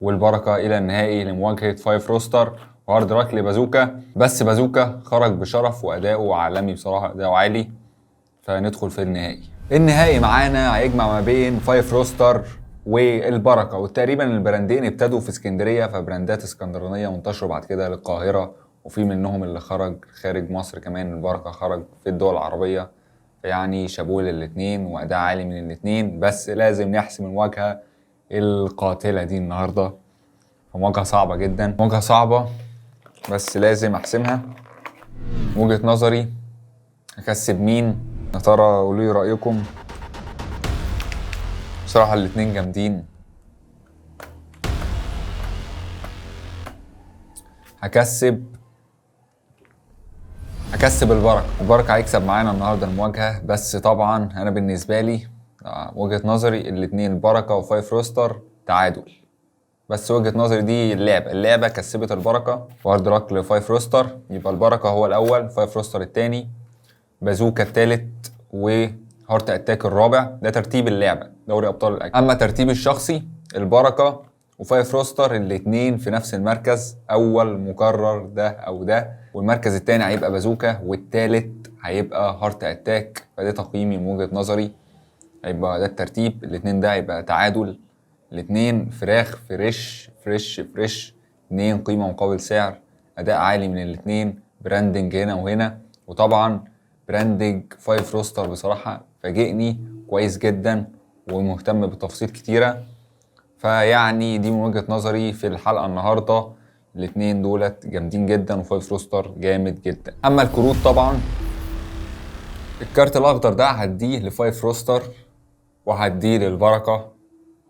والبركة إلى النهائي لمواجهة فايف روستر وهارد راك لبازوكا. بس بازوكا خرج بشرف وأداؤه عالمي بصراحة، أداؤه عالي. فندخل في النهائي معانا هيجمع ما بين فايف روستر والبركة، وتقريبا البراندين ابتدوا في اسكندرية، فبراندات اسكندرانية وانتشروا بعد كده للقاهرة، وفي منهم اللي خارج مصر كمان. البركة خرج في الدول العربية، يعني شابوه للاتنين وأداء عالي من الاتنين. بس لازم نحسم المواجهة القاتلة دي النهاردة. مواجهة صعبة جدا، مواجهة صعبة، بس لازم احسمها. وجهة نظري هكسب مين يا ترى؟ قولوا رأيكم. بصراحة الاتنين جامدين. هكسب البركة هيكسب معانا النهارده المواجهة. بس طبعا انا بالنسبة لي وجهة نظري الاتنين البركة وفايف روستر تعادل. بس وجهة نظري دي اللعبة كسبت البركة وهارد راك لفايف روستر، يبقى البركة هو الأول، فايف روستر التاني، بازوكا التالت، وهارت اتاك الرابع. ده ترتيب اللعبة دوري أبطال الأجيال. أما ترتيب الشخصي، البركة وفايف روستر الاتنين في نفس المركز، أول مكرر ده أو ده، والمركز التاني هيبقى بازوكا والتالت هيبقى هارت اتاك. فده تقييمي من وجهة نظري، هيبقى ده الترتيب. الاتنين ده هيبقى تعادل، الاتنين فراخ فريش. اتنين قيمة مقابل سعر، أداء عالي من الاتنين، براندنج هنا وهنا. وطبعا براندنج فايف روستر بصراحة فاجئني كويس جدا ومهتم بتفاصيل كتيرة. فيعني دي من وجهة نظري في الحلقة النهاردة. الاتنين دولت جامدين جدا وفايف روستر جامد جدا. أما الكروت طبعا، الكارت الأخضر ده هديه لفايف روستر وهديه للبركة.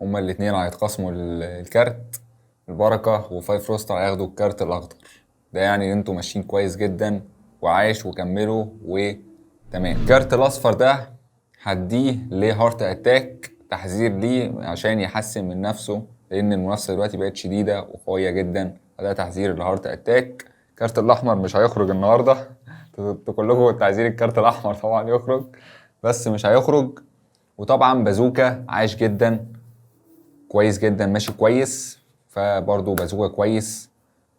هما الاتنين هيتقاسموا الكارت. البركة وفايف روستر هياخدوا الكارت الأخضر. ده يعني انتوا ماشيين كويس جدا وعايش وكملوا وتمام. الكارت الأصفر ده هديه لهارت اتاك، تحذير ليه عشان يحسن من نفسه، لأن المنافسة دلوقتي بقت شديدة وقوية جدا. ده تحذير لهارت اتاك. الكارت الأحمر مش هيخرج النهاردة. انتوا كلكم تعذير الكارت الأحمر طبعا يخرج، بس مش هيخرج. وطبعا بازوكا عايش جدا كويس جدا، ماشي كويس. فبرضه بازوكا كويس،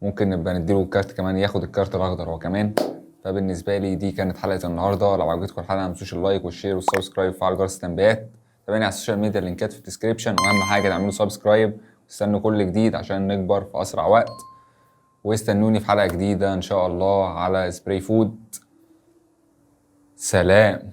ممكن نبقى نديله الكارت كمان، ياخد الكارت الاخضر هو كمان. فبالنسبه لي دي كانت حلقه النهارده. لو عجبتكم الحلقه ما تنسوش اللايك والشير والسبسكرايب وفعل جرس التنبيهات. تابعني على السوشيال ميديا، اللينكات في الديسكريبشن. واهم حاجه تعملوا سبسكرايب واستنوا كل جديد عشان نكبر في اسرع وقت. واستنوني في حلقه جديده ان شاء الله على سبراي فود. سلام.